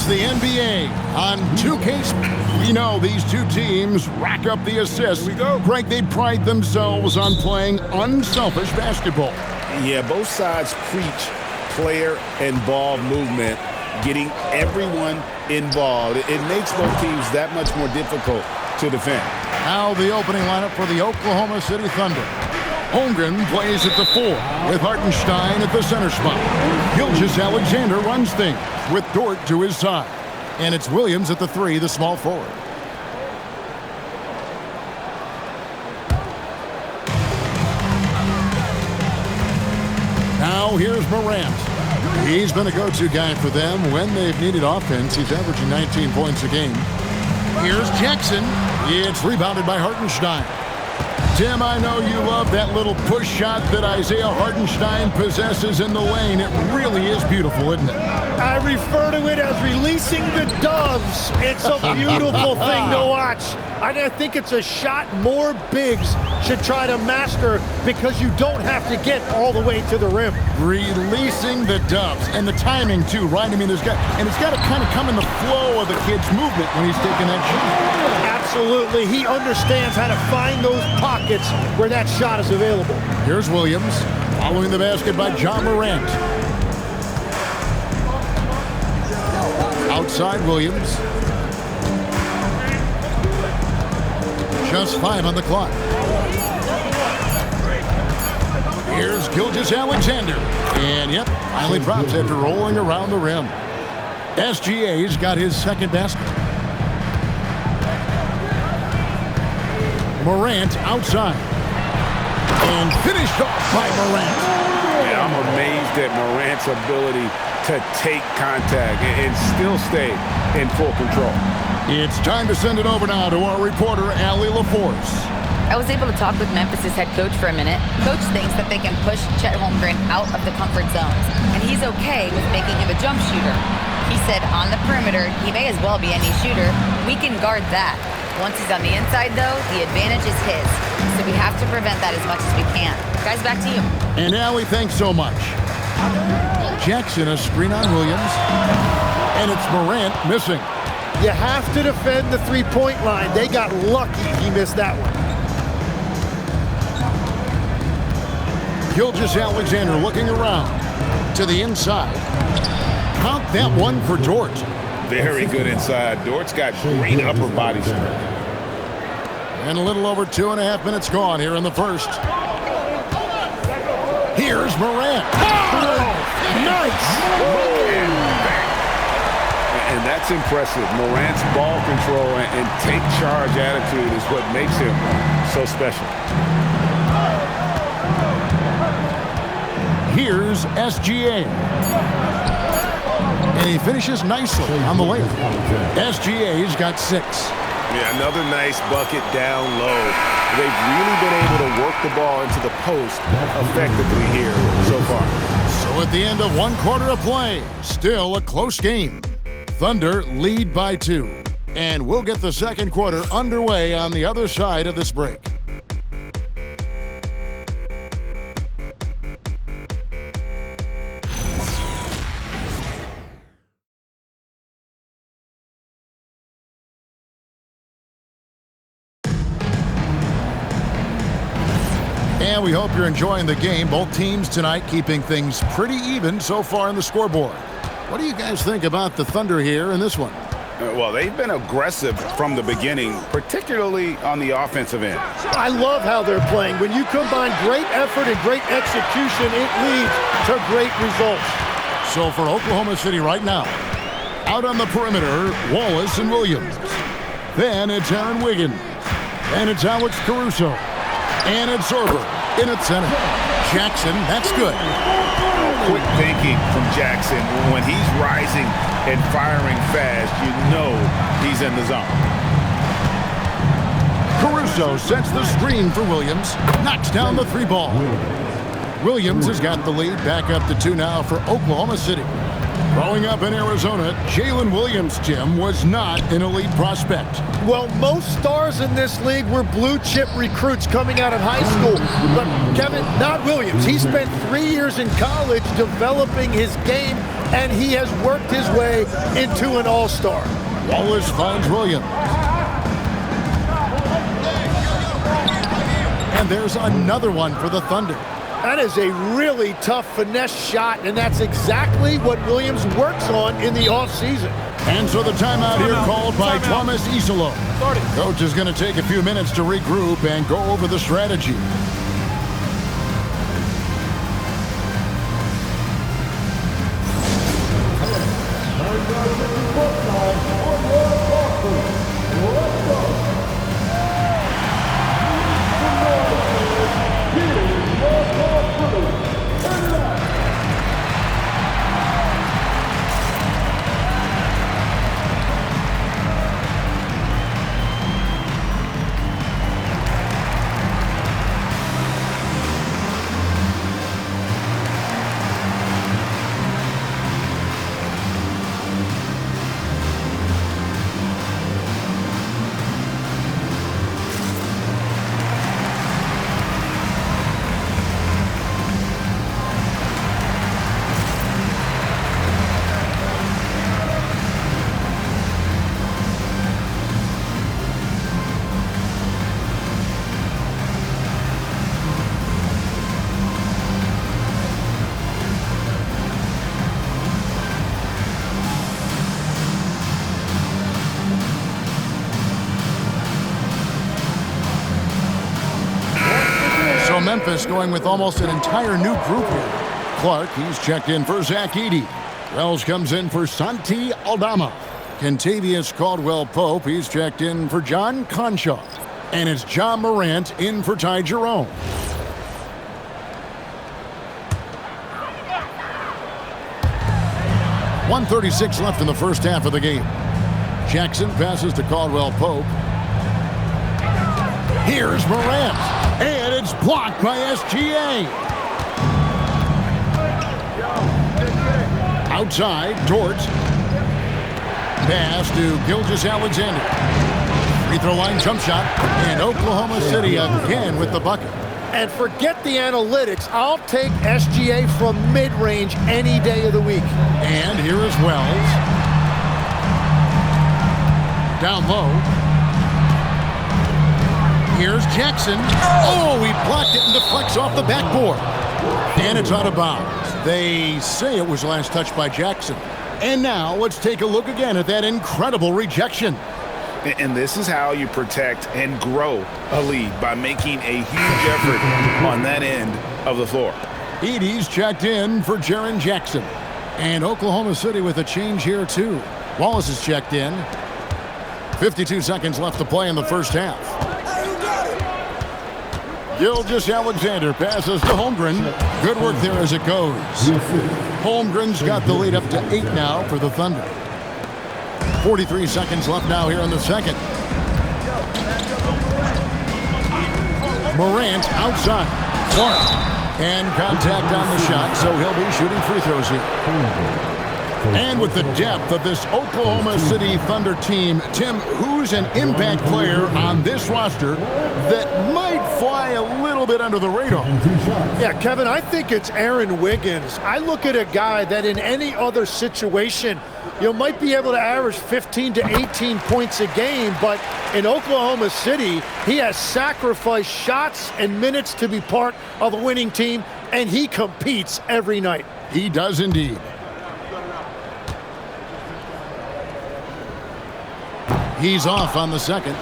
the NBA on 2K. We know these two teams rack up the assists. Greg, they pride themselves on playing unselfish basketball. Yeah, both sides preach player and ball movement, getting everyone involved. It makes both teams that much more difficult to defend. Now the opening lineup for the Oklahoma City Thunder. Holmgren plays at the 4 with Hartenstein at the center spot. Gilgeous-Alexander runs things with Dort to his side. And it's Williams at the 3, the small forward. Now here's Morant. He's been a go-to guy for them when they've needed offense. He's averaging 19 points a game. Here's Jackson. It's rebounded by Hartenstein. Tim, I know you love that little push shot that Isaiah Hartenstein possesses in the lane. It really is beautiful, isn't it? I refer to it as releasing the doves. It's a beautiful thing to watch. I think it's a shot more bigs should try to master because you don't have to get all the way to the rim. Releasing the doves. And the timing, too, right? I mean, it's got to kind of come in the flow of the kid's movement when he's taking that shot. Absolutely. He understands how to find those pockets where that shot is available. Here's Williams following the basket by John Morant. Outside Williams. Just 5 on the clock. Here's Gilgeous-Alexander. And yep, finally drops after rolling around the rim. SGA's got his second basket. Morant outside. And finished off by Morant. Yeah, I'm amazed at Morant's ability to take contact and still stay in full control. It's time to send it over now to our reporter, Allie LaForce. I was able to talk with Memphis' head coach for a minute. Coach thinks that they can push Chet Holmgren out of the comfort zones, and he's okay with making him a jump shooter. He said on the perimeter, he may as well be any shooter. We can guard that. Once he's on the inside, though, the advantage is his. So we have to prevent that as much as we can. Guys, back to you. And Allie, thanks so much. Jackson, a screen on Williams. And it's Morant missing. You have to defend the three-point line. They got lucky he missed that one. Gilgeous-Alexander looking around to the inside. Count that one for Dort. Very good inside. Dort's got great upper body strength. And a little over 2.5 minutes gone here in the first. Here's Morant. Oh, nice! And that's impressive. Morant's ball control and take charge attitude is what makes him so special. Here's SGA. And he finishes nicely on the layup. SGA's got 6. Yeah, another nice bucket down low. They've really been able to work the ball into the post effectively here so far. So at the end of 1 quarter of play, still a close game. Thunder lead by 2. And we'll get the second quarter underway on the other side of this break. And we hope you're enjoying the game. Both teams tonight keeping things pretty even so far in the scoreboard. What do you guys think about the Thunder here in this one? Well, they've been aggressive from the beginning, particularly on the offensive end. I love how they're playing. When you combine great effort and great execution, it leads to great results. So for Oklahoma City right now, out on the perimeter, Wallace and Williams. Then it's Aaron Wiggins. And it's Alex Caruso. And it's Sorber in at center. Jackson, that's good. Quick thinking from Jackson. When he's rising and firing fast, you know he's in the zone. Caruso sets the screen for Williams. Knocks down the 3 ball. Williams has got the lead. Back up to 2 now for Oklahoma City. Growing up in Arizona, Jalen Williams, Jim, was not an elite prospect. Well, most stars in this league were blue-chip recruits coming out of high school. But, Kevin, not Williams. He spent 3 years in college developing his game and he has worked his way into an all-star. Wallace finds Williams. And there's another one for the Thunder. That is a really tough finesse shot, and that's exactly what Williams works on in the offseason. And so the timeout here called by Thomas Iserlohn. Coach is going to take a few minutes to regroup and go over the strategy. Memphis going with almost an entire new group here. Clark, he's checked in for Zach Edey. Wells comes in for Santi Aldama. Kentavious Caldwell-Pope, he's checked in for John Conshaw. And it's John Morant in for Ty Jerome. .136 left in the first half of the game. Jackson passes to Caldwell-Pope. Here's Morant. And it's blocked by SGA. Outside, Dort. Pass to Gilgeous-Alexander. Free throw line jump shot. And Oklahoma City again with the bucket. And forget the analytics. I'll take SGA from mid-range any day of the week. And here is Wells. Down low. Here's Jackson. Oh, he blocked it and deflects off the backboard. And it's out of bounds. They say it was last touched by Jackson. And now let's take a look again at that incredible rejection. And this is how you protect and grow a lead, by making a huge effort on that end of the floor. Edey's checked in for Jaren Jackson. And Oklahoma City with a change here too. Wallace is checked in. 52 seconds left to play in the first half. Gilgeous-Alexander passes to Holmgren. Good work there as it goes. Holmgren's got the lead up to 8 now for the Thunder. 43 seconds left now here in the second. Morant outside. Clark. And contact on the shot, so he'll be shooting free throws here. And with the depth of this Oklahoma City Thunder team, Tim, who's an impact player on this roster that might fly a little bit under the radar? Yeah, Kevin, I think it's Aaron Wiggins. I look at a guy that in any other situation, might be able to average 15 to 18 points a game, but in Oklahoma City, he has sacrificed shots and minutes to be part of a winning team, and he competes every night. He does indeed. He's off on the second.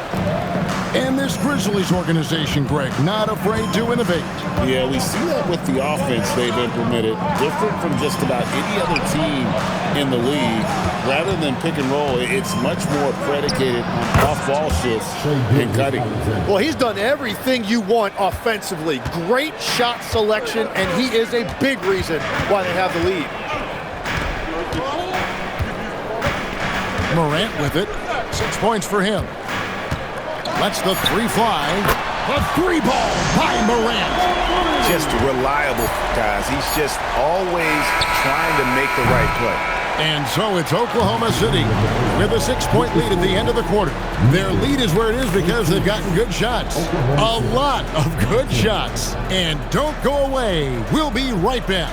And this Grizzlies organization, Greg, not afraid to innovate. Yeah, we see that with the offense they've implemented. Different from just about any other team in the league. Rather than pick and roll, it's much more predicated on off-ball shifts and cutting. Well, he's done everything you want offensively. Great shot selection, and he is a big reason why they have the lead. Morant with it. 6 points for him. Lets the three fly. The three ball by Morant. Just reliable, guys. He's just always trying to make the right play. And so it's Oklahoma City with a 6-point lead at the end of the quarter. Their lead is where it is because they've gotten good shots. A lot of good shots. And don't go away. We'll be right back.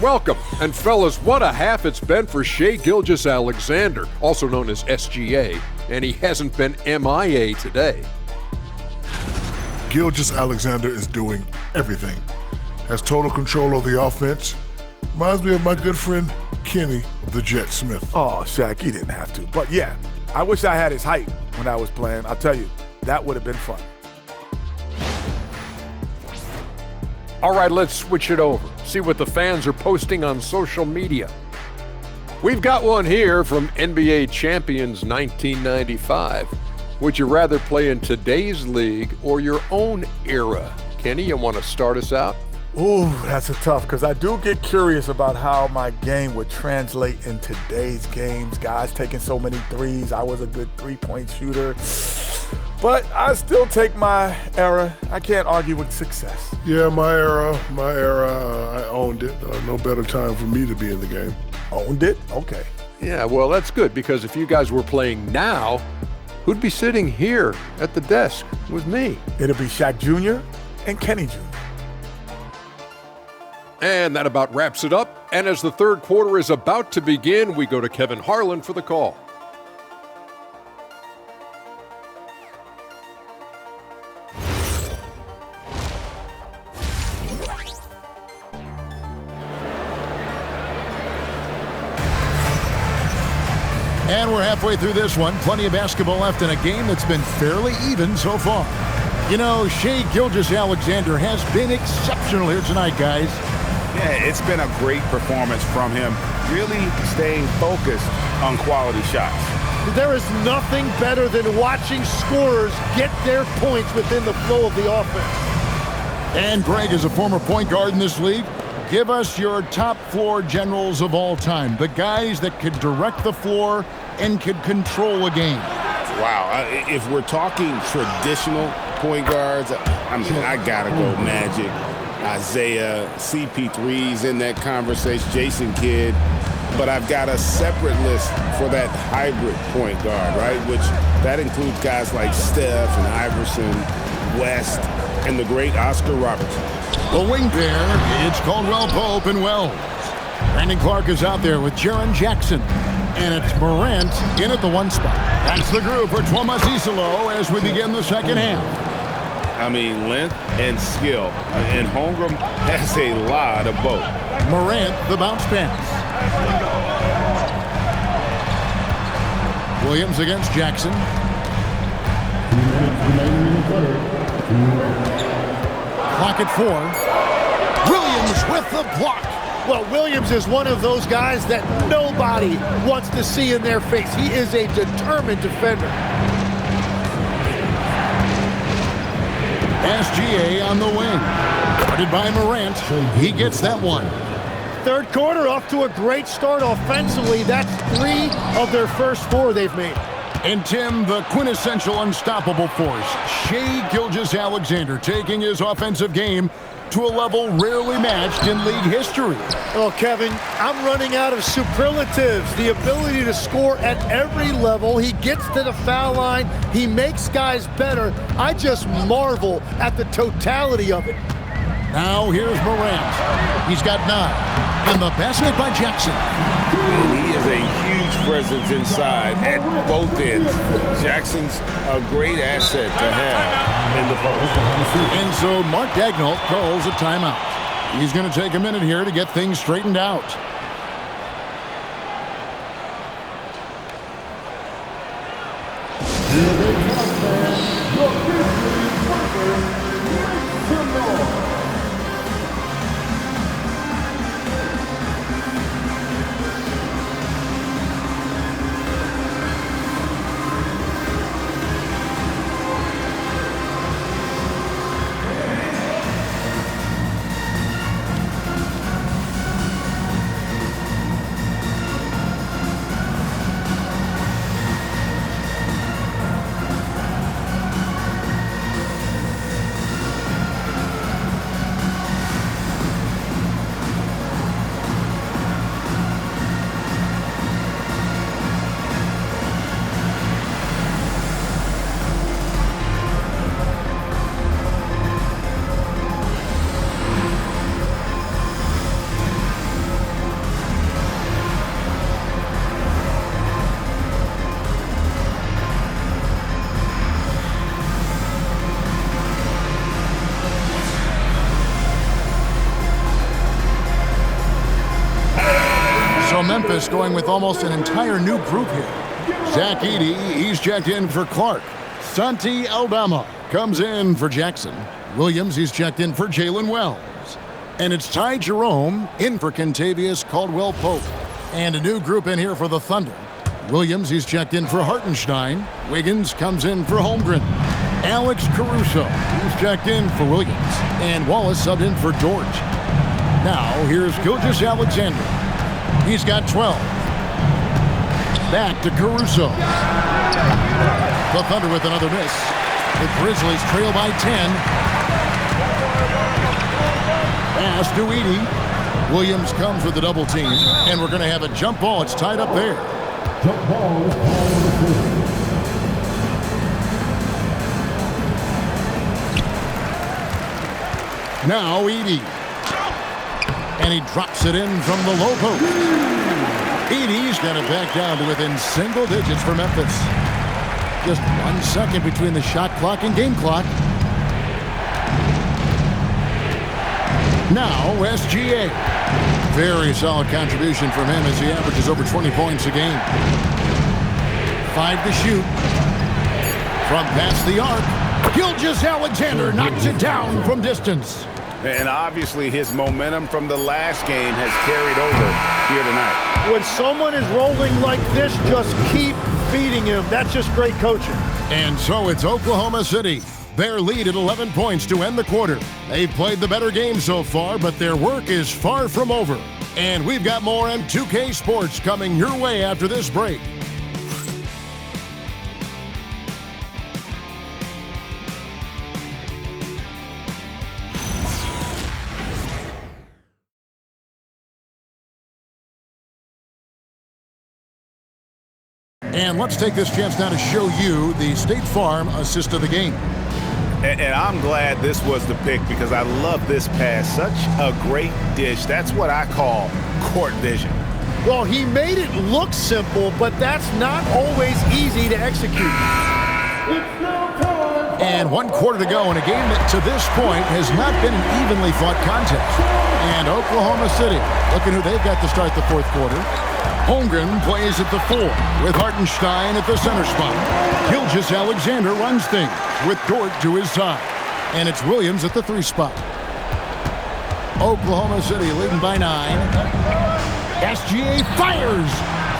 Welcome. And fellas, what a half it's been for Shai Gilgeous-Alexander, also known as SGA, and he hasn't been MIA today. Gilgeous-Alexander is doing everything. Has total control of the offense. Reminds me of my good friend Kenny of the Jet Smith. Oh, Shaq, he didn't have to. But yeah, I wish I had his height when I was playing. I'll tell you, that would have been fun. All right, let's switch it over. See what the fans are posting on social media. We've got one here from NBA Champions 1995. Would you rather play in today's league or your own era? Kenny, you want to start us out? Ooh, that's a tough, because I do get curious about how my game would translate in today's games. Guys taking so many threes. I was a good three-point shooter. But I still take my era. I can't argue with success. Yeah, my era, I owned it. No better time for me to be in the game. Owned it? Okay. Yeah, well, that's good, because if you guys were playing now, who'd be sitting here at the desk with me? It'll be Shaq Jr. and Kenny Jr. And that about wraps it up. And as the third quarter is about to begin, we go to Kevin Harlan for the call. And we're halfway through this one. Plenty of basketball left in a game that's been fairly even so far. You know, Shai Gilgeous-Alexander has been exceptional here tonight, guys. Yeah, it's been a great performance from him, really staying focused on quality shots. There is nothing better than watching scorers get their points within the flow of the offense. And Greg, as a former point guard in this league, give us your top floor generals of all time, the guys that could direct the floor and could control a game. Wow, if we're talking traditional point guards, I mean, I gotta go Magic, Isaiah, CP3's in that conversation, Jason Kidd, but I've got a separate list for that hybrid point guard, right? Which that includes guys like Steph and Iverson, West, and the great Oscar Robertson. The wing pair, it's Caldwell Pope and Wells. Brandon Clark is out there with Jaren Jackson. And it's Morant in at the one spot. That's the group for Tuomas Isalo as we begin the second half. I mean, length and skill. And Holmgren has a lot of both. Morant, the bounce pass. Williams against Jackson. Clock at 4. Williams with the block. Well, Williams is one of those guys that nobody wants to see in their face. He is a determined defender. SGA on the wing. Guarded by Morant. He gets that one. Third quarter off to a great start offensively. That's 3 of their first 4 they've made. And Tim, the quintessential unstoppable force, Shai Gilgeous-Alexander taking his offensive game to a level rarely matched in league history. Oh, Kevin, I'm running out of superlatives. The ability to score at every level. He gets to the foul line. He makes guys better. I just marvel at the totality of it. Now here's Morant. He's got 9. And the basket by Jackson. And he is a huge presence inside at both ends. Jackson's a great asset to have in the post. And so Mark Daigneault calls a timeout. He's going to take a minute here to get things straightened out. Memphis going with almost an entire new group here. Zach Edey, he's checked in for Clark. Santi Aldama comes in for Jackson. Williams, he's checked in for Jalen Wells. And it's Ty Jerome in for Kentavious Caldwell-Pope. And a new group in here for the Thunder. Williams, he's checked in for Hartenstein. Wiggins comes in for Holmgren. Alex Caruso, he's checked in for Williams. And Wallace subbed in for George. Now, here's Gilgeous-Alexander. He's got 12. Back to Caruso. The Thunder with another miss. The Grizzlies trail by 10. Pass to Edey. Williams comes with the double team. And we're going to have a jump ball. It's tied up there. Jump ball. Now Edey. And he drops it in from the low post. Edey's got it back down to within single digits for Memphis. Just 1 second between the shot clock and game clock. Now SGA. Very solid contribution from him as he averages over 20 points a game. 5 to shoot. From past the arc, Gilgeous-Alexander knocks it down from distance. And obviously his momentum from the last game has carried over here tonight. When someone is rolling like this, just keep feeding him. That's just great coaching. And so it's Oklahoma City. Their lead at 11 points to end the quarter. They've played the better game so far, but their work is far from over. And we've got more M2K Sports coming your way after this break. And let's take this chance now to show you the State Farm assist of the game. And I'm glad this was the pick because I love this pass. Such a great dish. That's what I call court vision. Well, he made it look simple, but that's not always easy to execute. And 1 quarter to go in a game that to this point has not been an evenly fought contest. And Oklahoma City, looking who they've got to start the 4th quarter. Holmgren plays at the 4 with Hartenstein at the center spot. Gilgeous-Alexander runs things with Dort to his side. And it's Williams at the 3 spot. Oklahoma City leading by 9. SGA fires.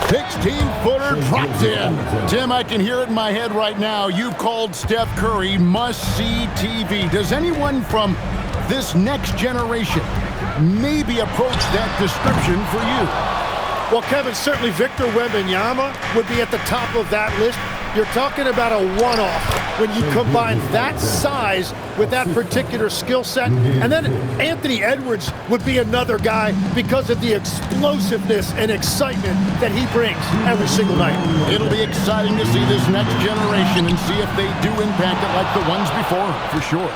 16-footer drops in. Tim, I can hear it in my head right now. You've called Steph Curry must-see TV. Does anyone from this next generation maybe approach that description for you? Well, Kevin, certainly Victor Wembanyama would be at the top of that list. You're talking about a one-off when you combine that size with that particular skill set. And then Anthony Edwards would be another guy because of the explosiveness and excitement that he brings every single night. It'll be exciting to see this next generation and see if they do impact it like the ones before, for sure.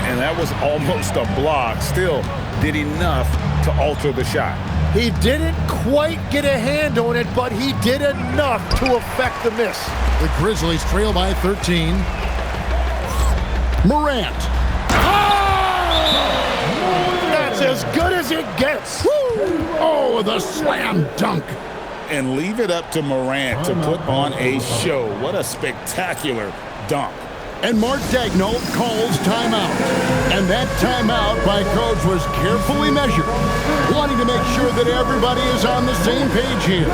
And that was almost a block. Still did enough to alter the shot. He didn't quite get a hand on it, but he did enough to affect the miss. The Grizzlies trail by 13. Morant. That's as good as it gets. Woo! Oh, the slam dunk. And leave it up to Morant to put on a show. What a spectacular dunk. And Mark Daigneault calls timeout. And that timeout by Coach was carefully measured, wanting to make sure that everybody is on the same page here.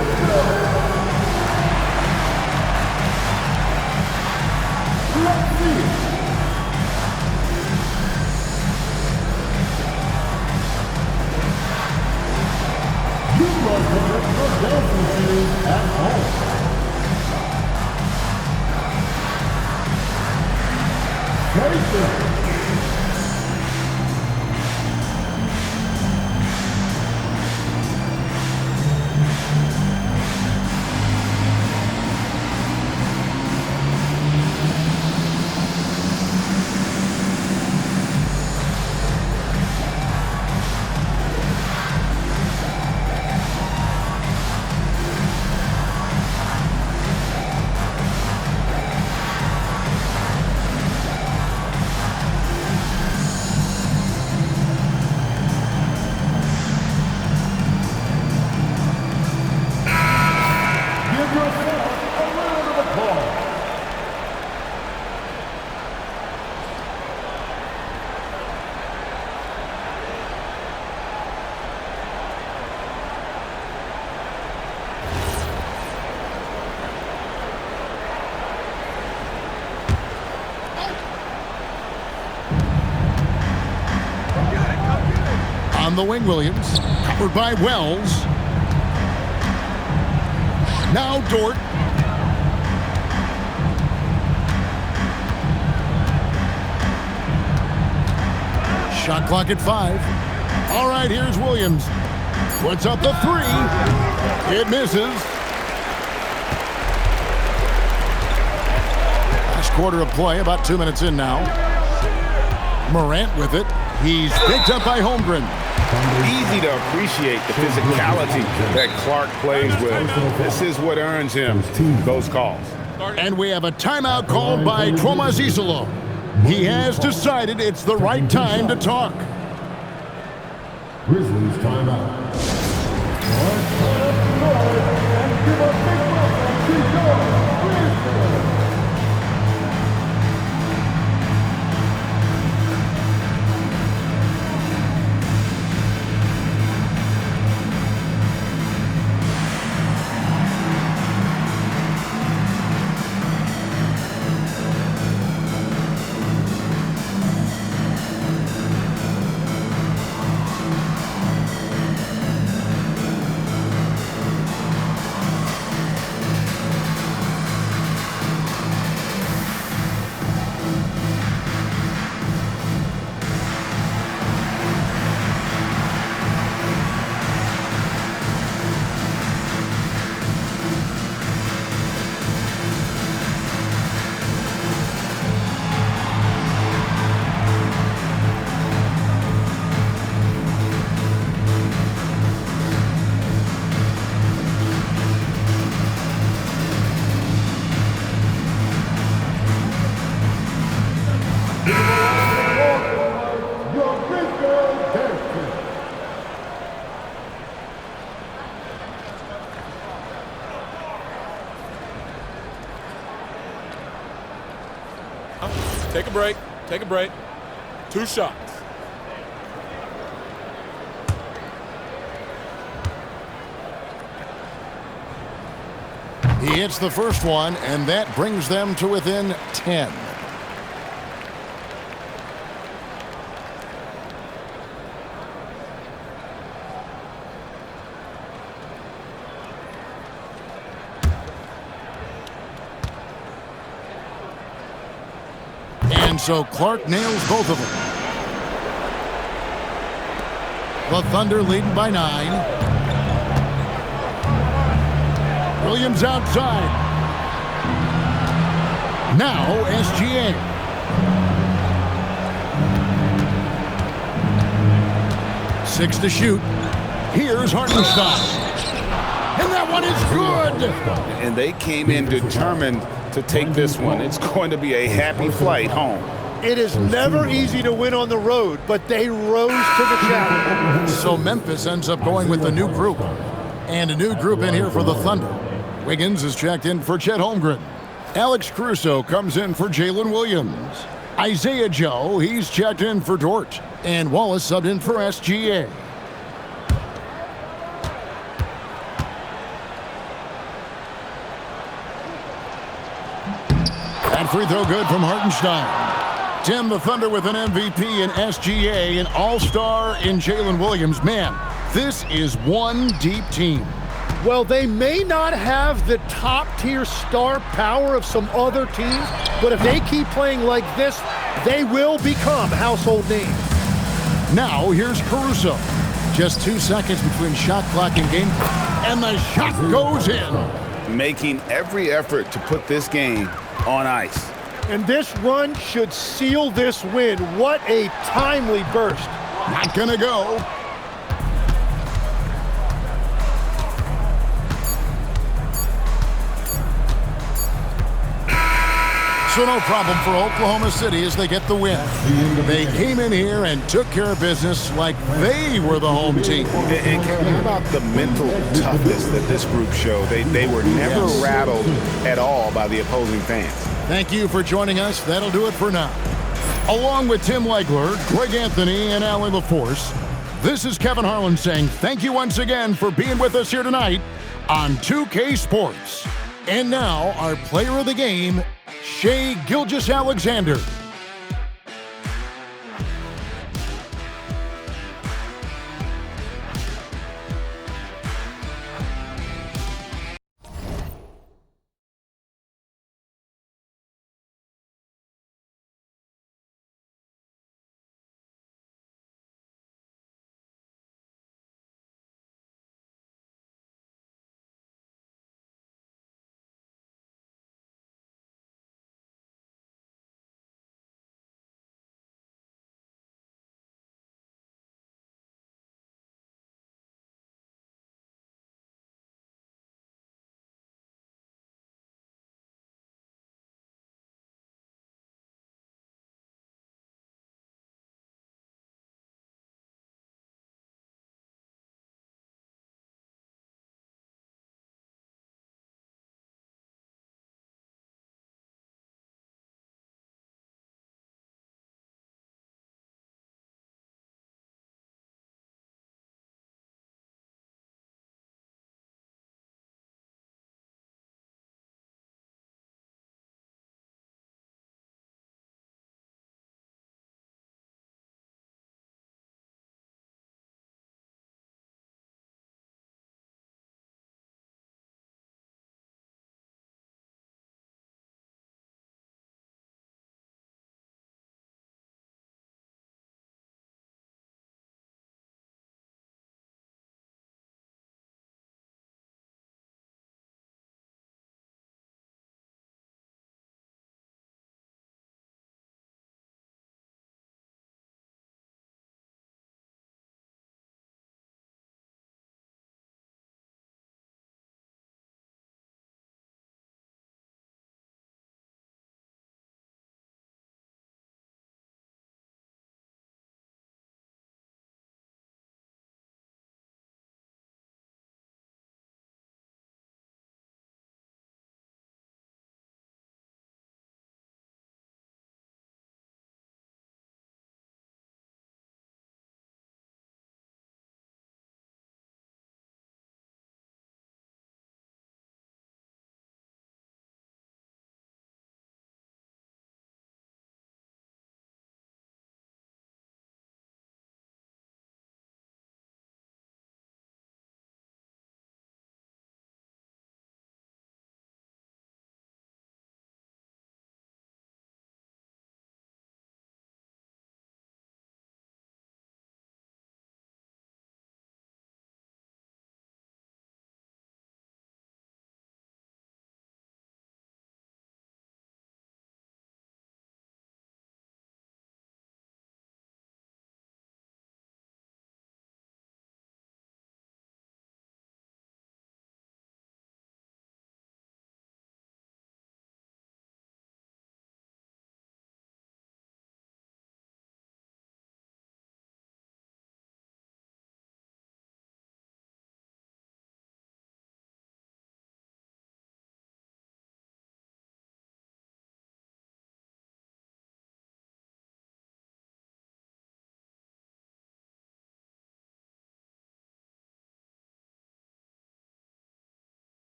On the wing, Williams. Covered by Wells. Now Dort. Shot clock at 5. All right, here's Williams. Puts up the 3. It misses. Last quarter of play, about 2 minutes in now. Morant with it. He's picked up by Holmgren. Easy to appreciate the physicality that Clark plays with. This is what earns him those calls. And we have a timeout called by Tomas Isolo. He has decided it's the right time to talk. Grizzlies timeout. Take a break. Take a break. 2 shots. He hits the first one, and that brings them to within 10. And so Clark nails both of them. The Thunder leading by 9. Williams outside. Now SGA. Six to shoot. Here's Hartenstein. And that one is good. And they came in determined to take this one. It's going to be a happy flight home. It is never easy to win on the road, but they rose to the challenge. So Memphis ends up going with a new group. And a new group in here for the Thunder. Wiggins is checked in for Chet Holmgren. Alex Caruso comes in for Jalen Williams. Isaiah Joe, he's checked in for Dort. And Wallace subbed in for SGA. That free throw good from Hartenstein. Tim, the Thunder with an MVP in SGA, an all-star in Jalen Williams. Man, this is one deep team. Well, they may not have the top-tier star power of some other teams, but if they keep playing like this, they will become household names. Now, here's Caruso. Just 2 seconds between shot clock and game clock, and the shot goes in. Making every effort to put this game on ice. And this run should seal this win. What a timely burst. Not gonna go. So no problem for Oklahoma City as they get the win. They came in here and took care of business like they were the home team. And how about the mental toughness that this group showed? They were never rattled at all by the opposing fans. Thank you for joining us. That'll do it for now. Along with Tim Legler, Greg Anthony, and Allie LaForce, this is Kevin Harlan saying thank you once again for being with us here tonight on 2K Sports. And now, our player of the game, Shai Gilgeous-Alexander.